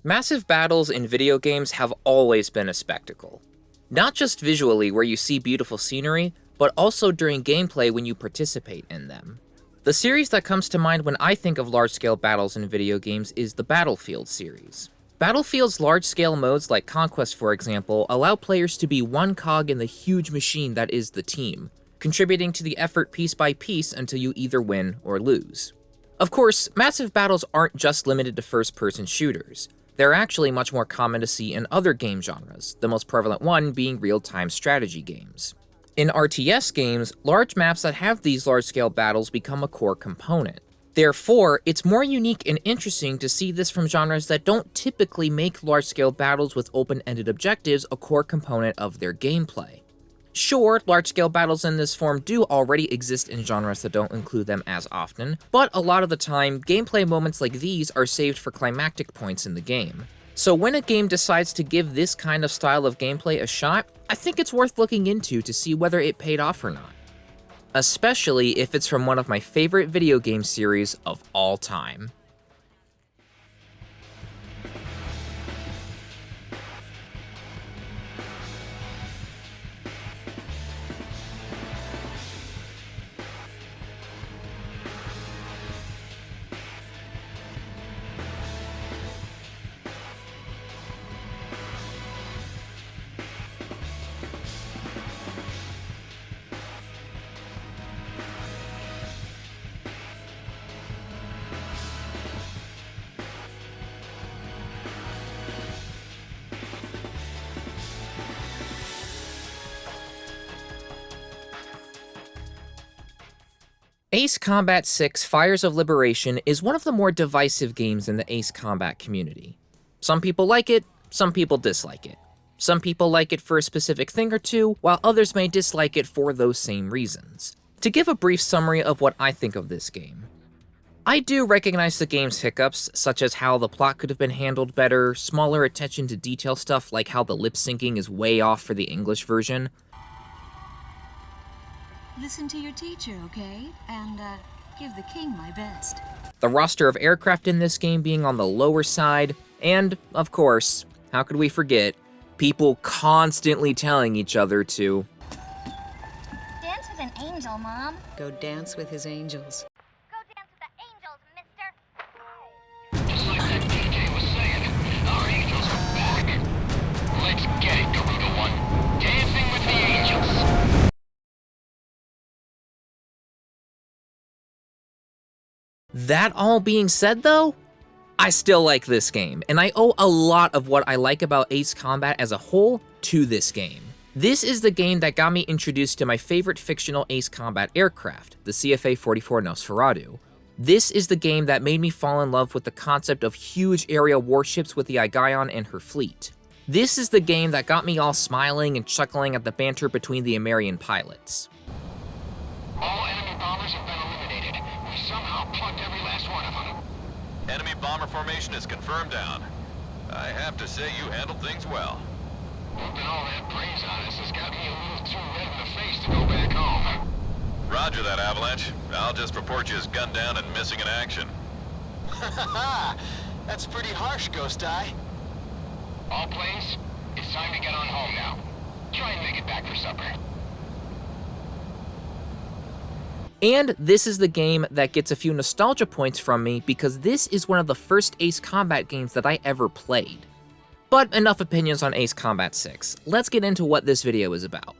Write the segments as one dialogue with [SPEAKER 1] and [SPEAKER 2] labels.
[SPEAKER 1] Massive battles in video games have always been a spectacle. Not just visually where you see beautiful scenery, but also during gameplay when you participate in them. The series that comes to mind when I think of large-scale battles in video games is the Battlefield series. Battlefield's large-scale modes like Conquest, for example, allow players to be one cog in the huge machine that is the team, contributing to the effort piece by piece until you either win or lose. Of course, massive battles aren't just limited to first-person shooters. They're actually much more common to see in other game genres, the most prevalent one being real-time strategy games. In RTS games, large maps that have these large-scale battles become a core component. Therefore, it's more unique and interesting to see this from genres that don't typically make large-scale battles with open-ended objectives a core component of their gameplay. Sure, large-scale battles in this form do already exist in genres that don't include them as often, but a lot of the time, gameplay moments like these are saved for climactic points in the game. So when a game decides to give this kind of style of gameplay a shot, I think it's worth looking into to see whether it paid off or not. Especially if it's from one of my favorite video game series of all time. Ace Combat 6 Fires of Liberation is one of the more divisive games in the Ace Combat community. Some people like it, some people dislike it. Some people like it for a specific thing or two, while others may dislike it for those same reasons. To give a brief summary of what I think of this game. I do recognize the game's hiccups, such as how the plot could have been handled better, smaller attention to detail stuff like how the lip syncing is way off for the English version.
[SPEAKER 2] Listen to your teacher, okay? And, give the king my best.
[SPEAKER 1] The roster of aircraft in this game being on the lower side, and, of course, how could we forget, people constantly telling each other to
[SPEAKER 3] dance with an angel, Mom.
[SPEAKER 2] Go dance with his angels.
[SPEAKER 3] Go dance with the angels, mister.
[SPEAKER 4] Just like that DJ was saying, our angels are back. Let's get it, Garuda One. Dancing with the angels.
[SPEAKER 1] That all being said though, I still like this game, and I owe a lot of what I like about Ace Combat as a whole to this game. This is the game that got me introduced to my favorite fictional Ace Combat aircraft, the CFA-44 Nosferatu. This is the game that made me fall in love with the concept of huge aerial warships with the Aigion and her fleet. This is the game that got me all smiling and chuckling at the banter between the Amerian pilots.
[SPEAKER 4] All enemy bombers have been eliminated. We somehow plucked every last one of them.
[SPEAKER 5] Enemy bomber formation is confirmed down. I have to say you handled things well.
[SPEAKER 4] Dumping all that praise on us has got me a little too red in the face to go back home.
[SPEAKER 5] Roger that, Avalanche. I'll just report you as gunned down and missing in action.
[SPEAKER 6] That's pretty harsh, Ghost Eye.
[SPEAKER 4] All planes, it's time to get on home now. Try and make it back for supper.
[SPEAKER 1] And this is the game that gets a few nostalgia points from me because this is one of the first Ace Combat games that I ever played. But enough opinions on Ace Combat 6, let's get into what this video is about.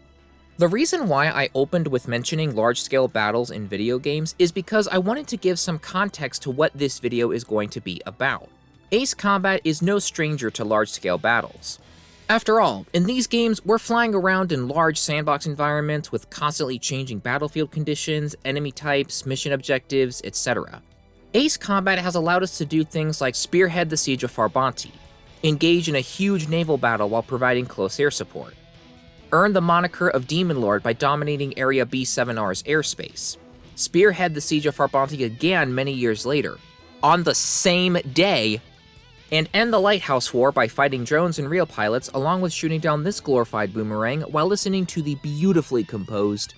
[SPEAKER 1] The reason why I opened with mentioning large-scale battles in video games is because I wanted to give some context to what this video is going to be about. Ace Combat is no stranger to large-scale battles. After all, in these games, we're flying around in large sandbox environments with constantly changing battlefield conditions, enemy types, mission objectives, etc. Ace Combat has allowed us to do things like spearhead the siege of Farbanti, engage in a huge naval battle while providing close air support, earn the moniker of Demon Lord by dominating Area B7R's airspace, spearhead the siege of Farbanti again many years later, on the same day, and end the Lighthouse War by fighting drones and real pilots along with shooting down this glorified boomerang while listening to the beautifully composed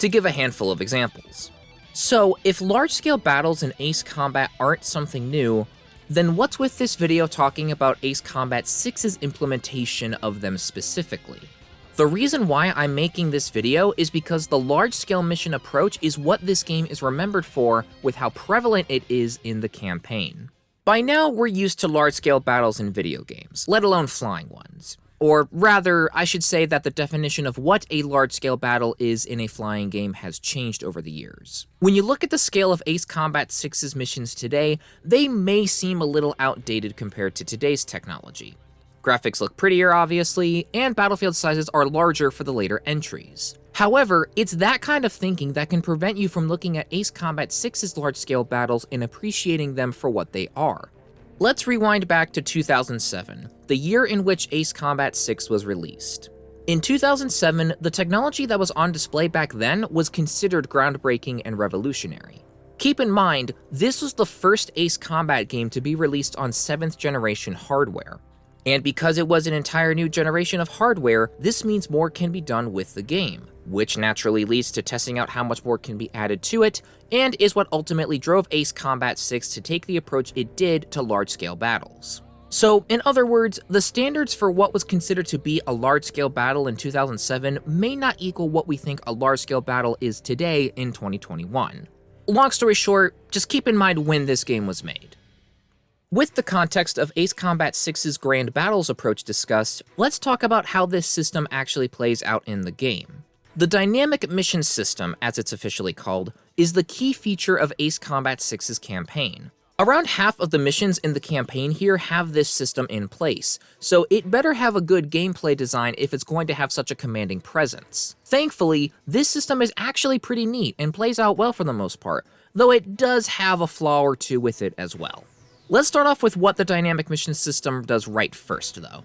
[SPEAKER 1] to give a handful of examples. So, if large-scale battles in Ace Combat aren't something new, then what's with this video talking about Ace Combat 6's implementation of them specifically? The reason why I'm making this video is because the large-scale mission approach is what this game is remembered for with how prevalent it is in the campaign. By now, we're used to large-scale battles in video games, let alone flying ones. Or rather, I should say that the definition of what a large-scale battle is in a flying game has changed over the years. When you look at the scale of Ace Combat 6's missions today, they may seem a little outdated compared to today's technology. Graphics look prettier, obviously, and battlefield sizes are larger for the later entries. However, it's that kind of thinking that can prevent you from looking at Ace Combat 6's large-scale battles and appreciating them for what they are. Let's rewind back to 2007, the year in which Ace Combat 6 was released. In 2007, the technology that was on display back then was considered groundbreaking and revolutionary. Keep in mind, this was the first Ace Combat game to be released on 7th generation hardware. And because it was an entire new generation of hardware, this means more can be done with the game, which naturally leads to testing out how much more can be added to it, and is what ultimately drove Ace Combat 6 to take the approach it did to large-scale battles. So, in other words, the standards for what was considered to be a large-scale battle in 2007 may not equal what we think a large-scale battle is today in 2021. Long story short, just keep in mind when this game was made. With the context of Ace Combat 6's Grand Battles approach discussed, let's talk about how this system actually plays out in the game. The Dynamic Mission System, as it's officially called, is the key feature of Ace Combat 6's campaign. Around half of the missions in the campaign here have this system in place, so it better have a good gameplay design if it's going to have such a commanding presence. Thankfully, this system is actually pretty neat and plays out well for the most part, though it does have a flaw or two with it as well. Let's start off with what the Dynamic Mission System does right first, though.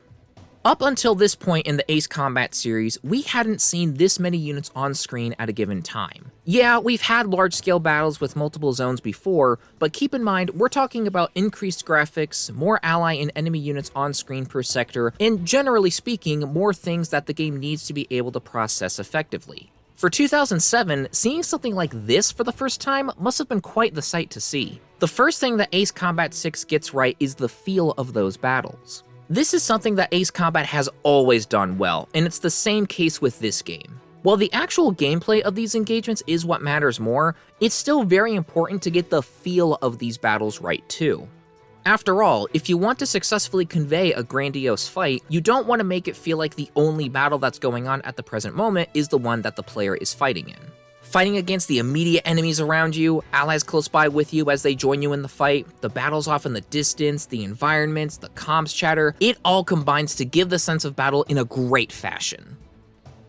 [SPEAKER 1] Up until this point in the Ace Combat series, we hadn't seen this many units on screen at a given time. Yeah, we've had large-scale battles with multiple zones before, but keep in mind, we're talking about increased graphics, more ally and enemy units on screen per sector, and generally speaking, more things that the game needs to be able to process effectively. For 2007, seeing something like this for the first time must have been quite the sight to see. The first thing that Ace Combat 6 gets right is the feel of those battles. This is something that Ace Combat has always done well, and it's the same case with this game. While the actual gameplay of these engagements is what matters more, it's still very important to get the feel of these battles right too. After all, if you want to successfully convey a grandiose fight, you don't want to make it feel like the only battle that's going on at the present moment is the one that the player is fighting in. Fighting against the immediate enemies around you, allies close by with you as they join you in the fight, the battles off in the distance, the environments, the comms chatter, it all combines to give the sense of battle in a great fashion.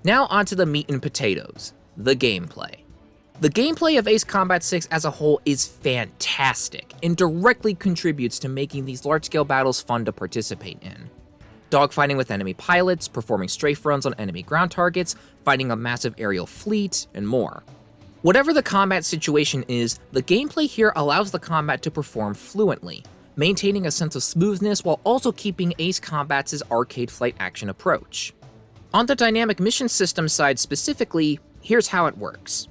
[SPEAKER 1] Now onto the meat and potatoes, the gameplay. The gameplay of Ace Combat 6 as a whole is fantastic, and directly contributes to making these large-scale battles fun to participate in. Dogfighting with enemy pilots, performing strafe runs on enemy ground targets, fighting a massive aerial fleet, and more. Whatever the combat situation is, the gameplay here allows the combat to perform fluently, maintaining a sense of smoothness while also keeping Ace Combat's arcade flight action approach. On the Dynamic Mission System side specifically, here's how it works.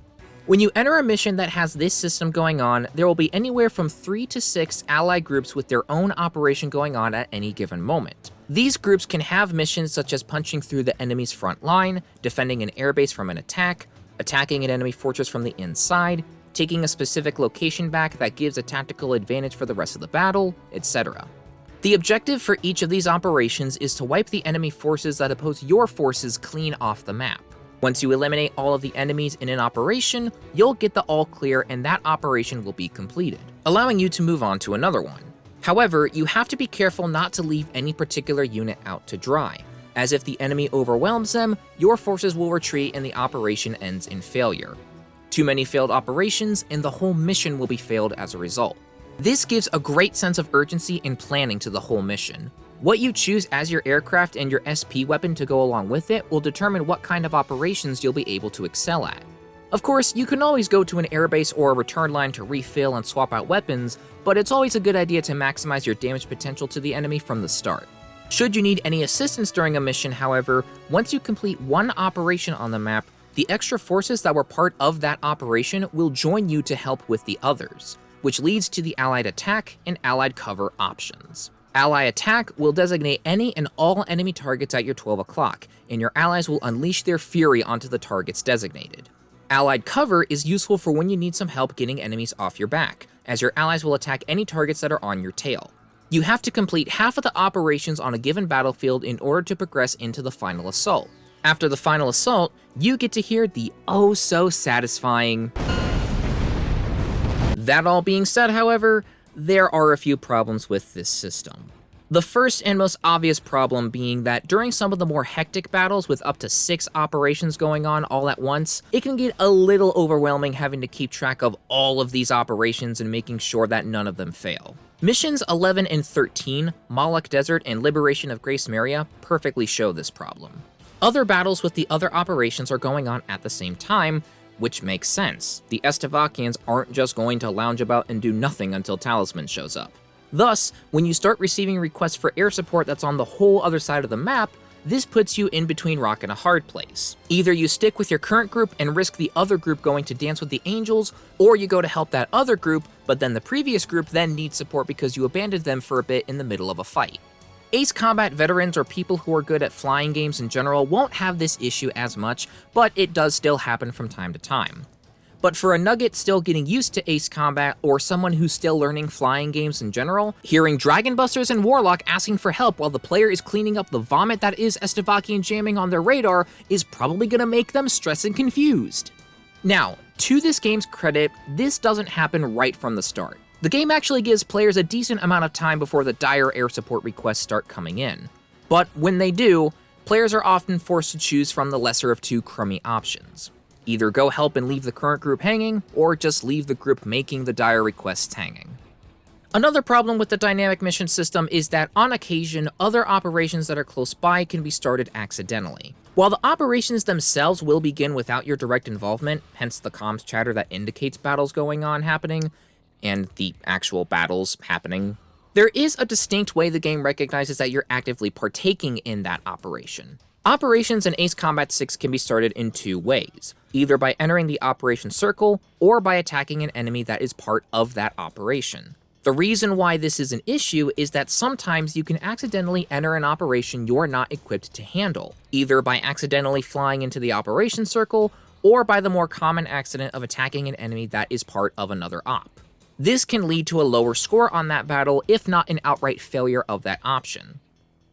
[SPEAKER 1] When you enter a mission that has this system going on, there will be anywhere from 3 to 6 ally groups with their own operation going on at any given moment. These groups can have missions such as punching through the enemy's front line, defending an airbase from an attack, attacking an enemy fortress from the inside, taking a specific location back that gives a tactical advantage for the rest of the battle, etc. The objective for each of these operations is to wipe the enemy forces that oppose your forces clean off the map. Once you eliminate all of the enemies in an operation, you'll get the all clear and that operation will be completed, allowing you to move on to another one. However, you have to be careful not to leave any particular unit out to dry, as if the enemy overwhelms them, your forces will retreat and the operation ends in failure. Too many failed operations and the whole mission will be failed as a result. This gives a great sense of urgency and planning to the whole mission. What you choose as your aircraft and your SP weapon to go along with it will determine what kind of operations you'll be able to excel at. Of course, you can always go to an airbase or a return line to refill and swap out weapons, but it's always a good idea to maximize your damage potential to the enemy from the start. Should you need any assistance during a mission, however, once you complete one operation on the map, the extra forces that were part of that operation will join you to help with the others, which leads to the Allied attack and Allied cover options. Ally attack will designate any and all enemy targets at your 12 o'clock, and your allies will unleash their fury onto the targets designated. Allied cover is useful for when you need some help getting enemies off your back, as your allies will attack any targets that are on your tail. You have to complete half of the operations on a given battlefield in order to progress into the final assault. After the final assault, you get to hear the oh so satisfying. That all being said, however, there are a few problems with this system. The first and most obvious problem being that during some of the more hectic battles with up to 6 operations going on all at once, it can get a little overwhelming having to keep track of all of these operations and making sure that none of them fail. Missions 11 and 13, Moloch Desert and Liberation of Grace Maria, perfectly show this problem. Other battles with the other operations are going on at the same time, which makes sense. The Estevakians aren't just going to lounge about and do nothing until Talisman shows up. Thus, when you start receiving requests for air support that's on the whole other side of the map, this puts you in between rock and a hard place. Either you stick with your current group and risk the other group going to dance with the angels, or you go to help that other group, but then the previous group then needs support because you abandoned them for a bit in the middle of a fight. Ace Combat veterans or people who are good at flying games in general won't have this issue as much, but it does still happen from time to time. But for a nugget still getting used to Ace Combat, or someone who's still learning flying games in general, hearing Dragon Busters and Warlock asking for help while the player is cleaning up the vomit that is Estevakian jamming on their radar is probably gonna make them stressed and confused. Now, to this game's credit, this doesn't happen right from the start. The game actually gives players a decent amount of time before the dire air support requests start coming in. But when they do, players are often forced to choose from the lesser of two crummy options. Either go help and leave the current group hanging, or just leave the group making the dire requests hanging. Another problem with the dynamic mission system is that on occasion, other operations that are close by can be started accidentally. While the operations themselves will begin without your direct involvement, hence the comms chatter that indicates battles going on happening, and the actual battles happening, there is a distinct way the game recognizes that you're actively partaking in that operation. Operations in Ace Combat 6 can be started in 2 ways, either by entering the operation circle, or by attacking an enemy that is part of that operation. The reason why this is an issue is that sometimes you can accidentally enter an operation you're not equipped to handle, either by accidentally flying into the operation circle, or by the more common accident of attacking an enemy that is part of another op. This can lead to a lower score on that battle, if not an outright failure of that option.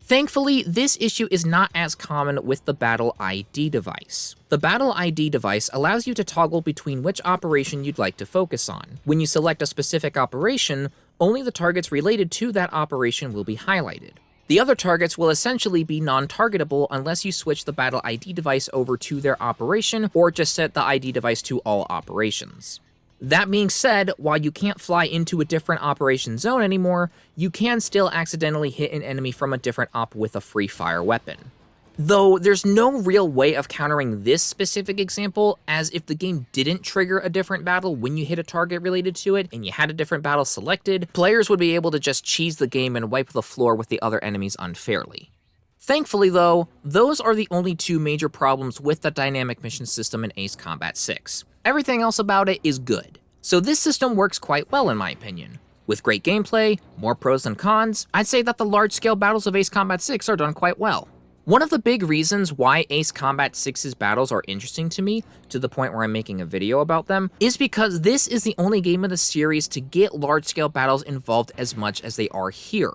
[SPEAKER 1] Thankfully, this issue is not as common with the Battle ID device. The Battle ID device allows you to toggle between which operation you'd like to focus on. When you select a specific operation, only the targets related to that operation will be highlighted. The other targets will essentially be non-targetable unless you switch the Battle ID device over to their operation, or just set the ID device to all operations. That being said, while you can't fly into a different operation zone anymore, you can still accidentally hit an enemy from a different op with a free fire weapon. Though there's no real way of countering this specific example, as if the game didn't trigger a different battle when you hit a target related to it, and you had a different battle selected, players would be able to just cheese the game and wipe the floor with the other enemies unfairly. Thankfully though, those are the only 2 major problems with the dynamic mission system in Ace Combat 6. Everything else about it is good. So this system works quite well in my opinion. With great gameplay, more pros than cons, I'd say that the large-scale battles of Ace Combat 6 are done quite well. One of the big reasons why Ace Combat 6's battles are interesting to me, to the point where I'm making a video about them, is because this is the only game in the series to get large-scale battles involved as much as they are here.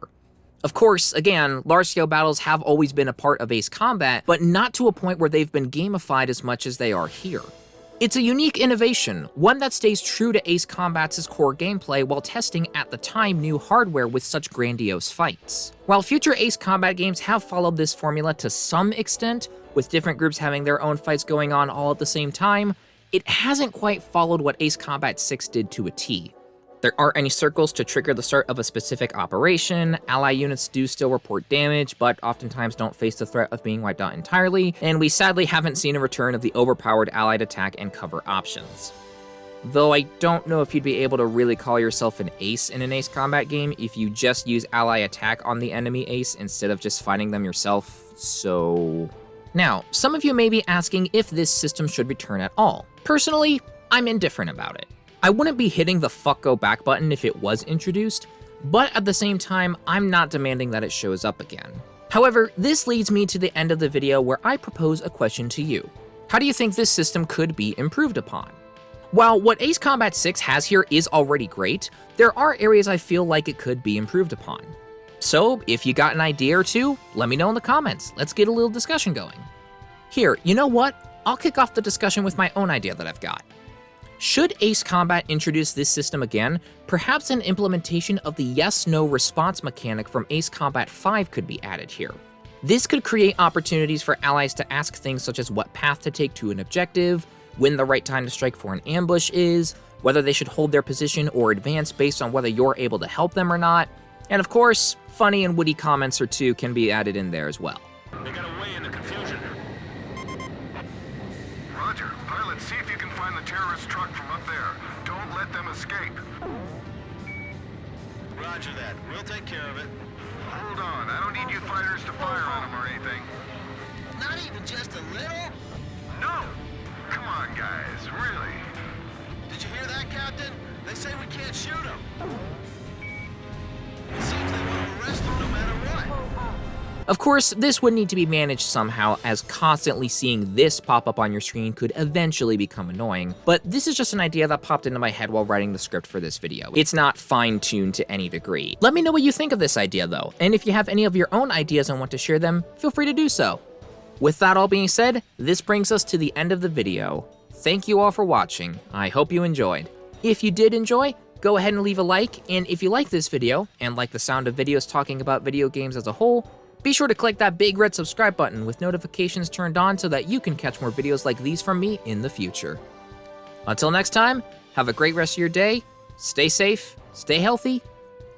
[SPEAKER 1] Of course, again, large-scale battles have always been a part of Ace Combat, but not to a point where they've been gamified as much as they are here. It's a unique innovation, one that stays true to Ace Combat's core gameplay while testing at the time new hardware with such grandiose fights. While future Ace Combat games have followed this formula to some extent, with different groups having their own fights going on all at the same time, it hasn't quite followed what Ace Combat 6 did to a T. There aren't any circles to trigger the start of a specific operation, ally units do still report damage, but oftentimes don't face the threat of being wiped out entirely, and we sadly haven't seen a return of the overpowered allied attack and cover options. Though I don't know if you'd be able to really call yourself an ace in an Ace Combat game if you just use ally attack on the enemy ace instead of just fighting them yourself, so... Now, some of you may be asking if this system should return at all. Personally, I'm indifferent about it. I wouldn't be hitting the fuck go back button if it was introduced, but at the same time, I'm not demanding that it shows up again. However, this leads me to the end of the video where I propose a question to you. How do you think this system could be improved upon? While what Ace Combat 6 has here is already great, there are areas I feel like it could be improved upon. So, if you got an idea or two, let me know in the comments. Let's get a little discussion going. Here, you know what? I'll kick off the discussion with my own idea that I've got. Should Ace Combat introduce this system again, perhaps an implementation of the yes-no response mechanic from Ace Combat 5 could be added here. This could create opportunities for allies to ask things such as what path to take to an objective, when the right time to strike for an ambush is, whether they should hold their position or advance based on whether you're able to help them or not, and of course, funny and witty comments or two can be added in there as well.
[SPEAKER 5] They got away in the confusion.
[SPEAKER 7] Roger. Pilot, see if you can find the terrorist truck from up there. Don't let them escape.
[SPEAKER 5] Roger that. We'll take care of it.
[SPEAKER 7] Hold on. I don't need you fighters to fire on them or anything.
[SPEAKER 6] Not even just a little?
[SPEAKER 7] No! Come on, guys. Really?
[SPEAKER 6] Did you hear that, Captain? They say we can't shoot them. It seems they want to arrest them no matter what.
[SPEAKER 1] Of course, this would need to be managed somehow, as constantly seeing this pop up on your screen could eventually become annoying, but this is just an idea that popped into my head while writing the script for this video. It's not fine-tuned to any degree. Let me know what you think of this idea though, and if you have any of your own ideas and want to share them, feel free to do so. With that all being said, this brings us to the end of the video. Thank you all for watching. I hope you enjoyed. If you did enjoy, go ahead and leave a like, and if you like this video, and like the sound of videos talking about video games as a whole, be sure to click that big red subscribe button with notifications turned on so that you can catch more videos like these from me in the future. Until next time, have a great rest of your day, stay safe, stay healthy,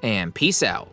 [SPEAKER 1] and peace out.